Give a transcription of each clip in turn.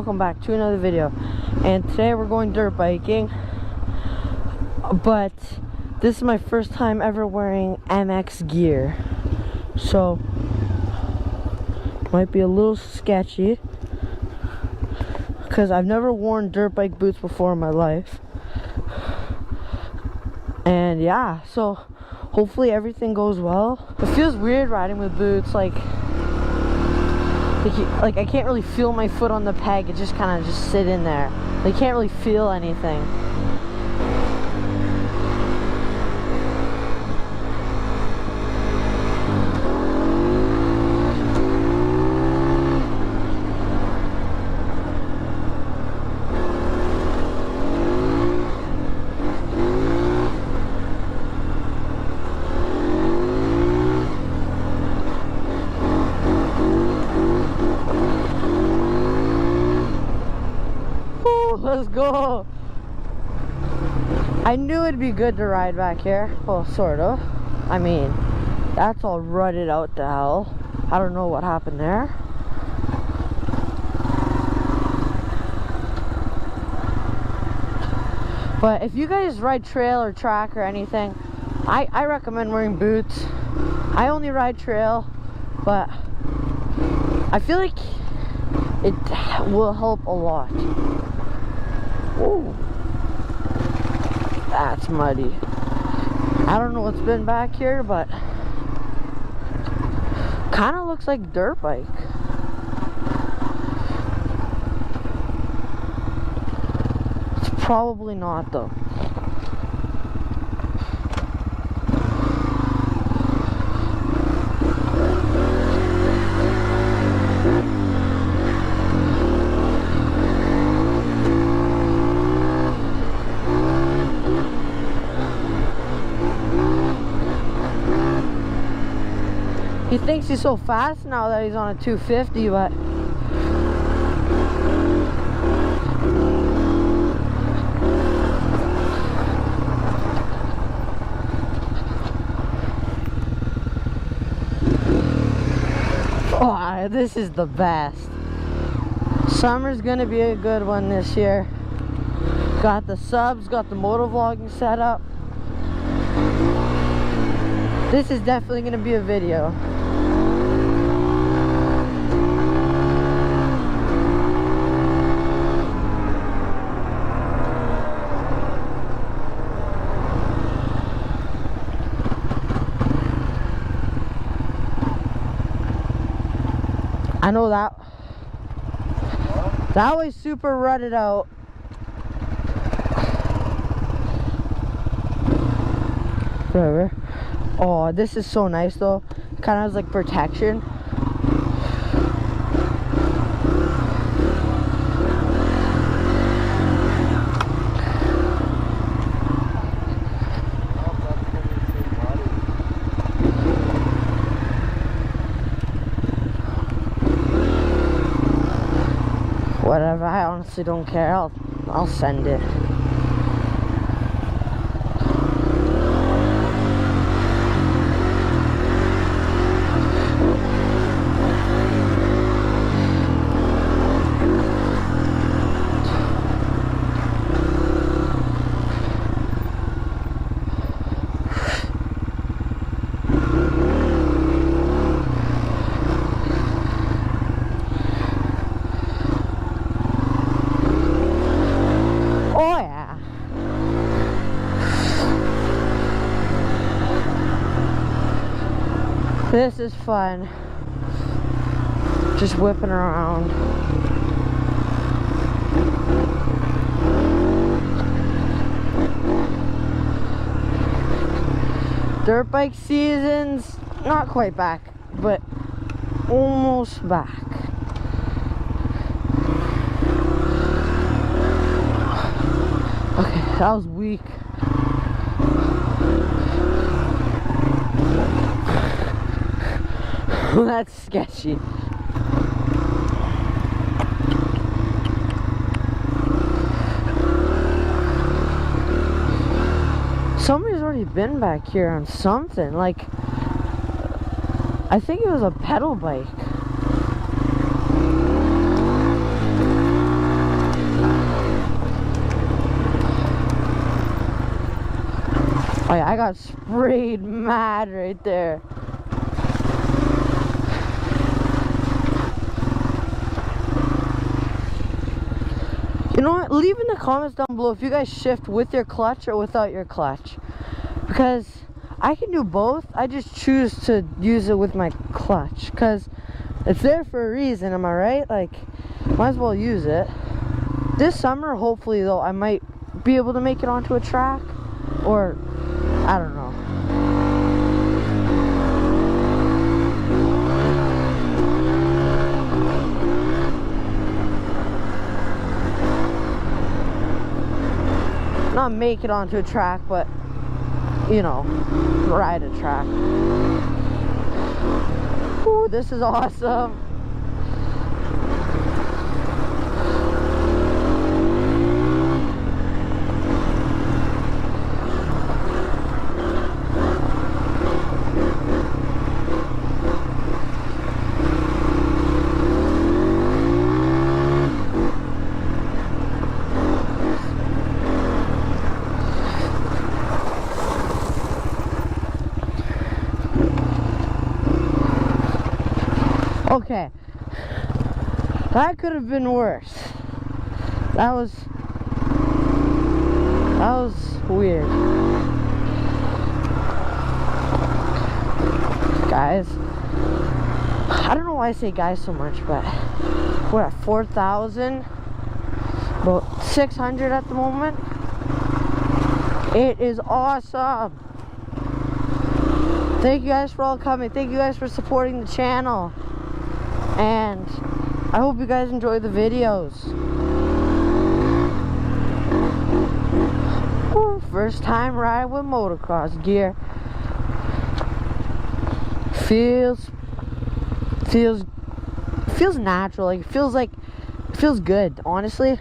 Welcome back to another video, and today we're going dirt biking, but this is my first time ever wearing MX gear, so might be a little sketchy because I've never worn dirt bike boots before in my life. And yeah, so hopefully everything goes well. It feels weird riding with boots, like I can't really feel my foot on the peg. It just kind of just sit in there. I can't really feel anything. Let's go. I knew it'd be good to ride back here. Well, sort of. I mean, that's all rutted out to hell. I don't know what happened there. But if you guys ride trail or track or anything, I recommend wearing boots. I only ride trail, but I feel like it will help a lot. Ooh, that's muddy. I don't know what's been back here, but kind of looks like dirt bike. It's probably not though. He thinks he's so fast now that he's on a 250, but oh, this is the best. Summer's gonna be a good one this year. Got the subs, got the motovlogging set up. This is definitely gonna be a video. I know that was super rutted out. Whatever. Oh, this is so nice though. Kind of has like protection. Whatever, I honestly don't care. I'll send it. Oh yeah. This is fun. Just whipping around. Dirt bike season's not quite back, but almost back. Okay, that was weak. That's sketchy. Somebody's already been back here on something, like I think it was a pedal bike. Oh yeah, I got sprayed mad right there. You know what? Leave in the comments down below if you guys shift with your clutch or without your clutch. Because I can do both. I just choose to use it with my clutch. Because it's there for a reason, am I right? Like, might as well use it. This summer, hopefully though, I might be able to make it onto a track. Or, I don't know. Not make it onto a track, but, you know, ride a track. Ooh, this is awesome. Okay, that could have been worse. That was weird. Guys, I don't know why I say guys so much, but we're at 4,000, about 600 at the moment. It is awesome. Thank you guys for all coming. Thank you guys for supporting the channel. And I hope you guys enjoy the videos. Ooh, first time ride with motocross gear. Feels natural. Like it feels good, honestly.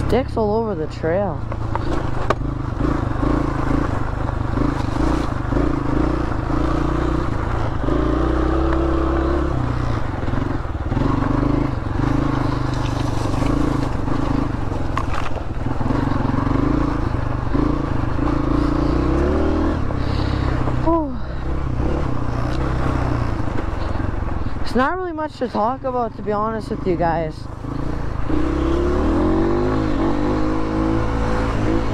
Sticks all over the trail. It's not really much to talk about, to be honest with you guys.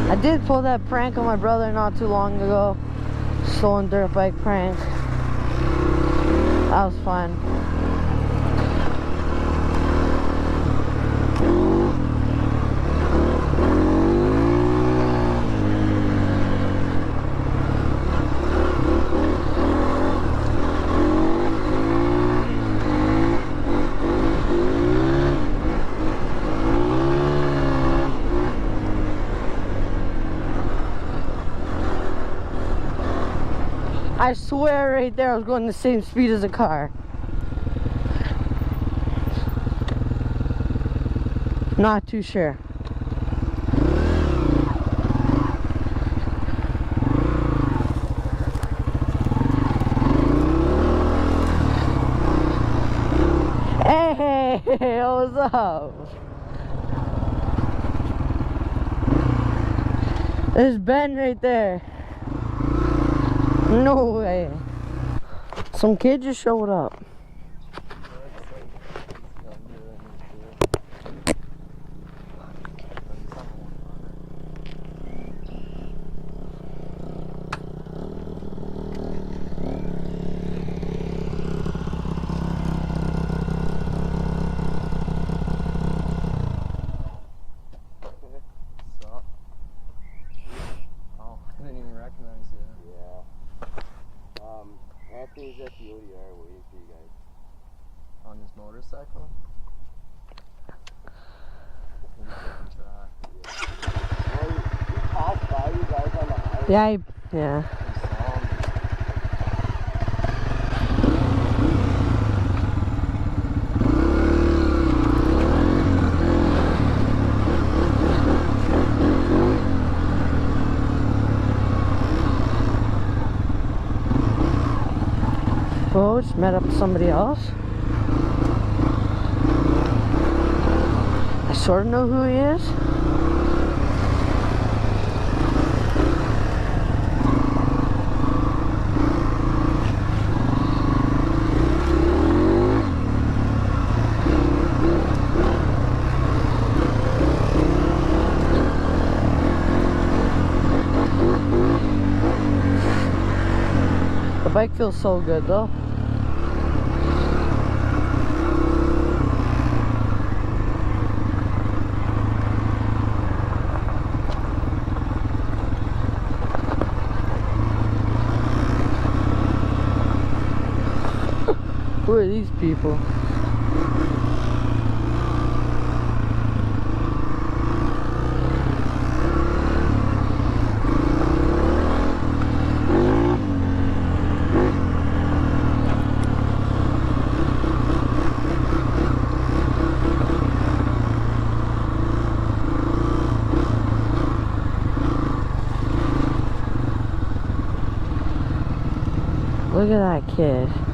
I did pull that prank on my brother not too long ago. Stolen dirt bike prank. That was fun. I swear right there I was going the same speed as a car. Not too sure. Hey, what's up? There's Ben right there. No way. Some kid just showed up. Anthony's at the ODR waiting for you guys. On his motorcycle? Yeah, yeah. Well, just met up with somebody else. I sort of know who he is. The bike feels so good though. Who are these people? Look at that kid.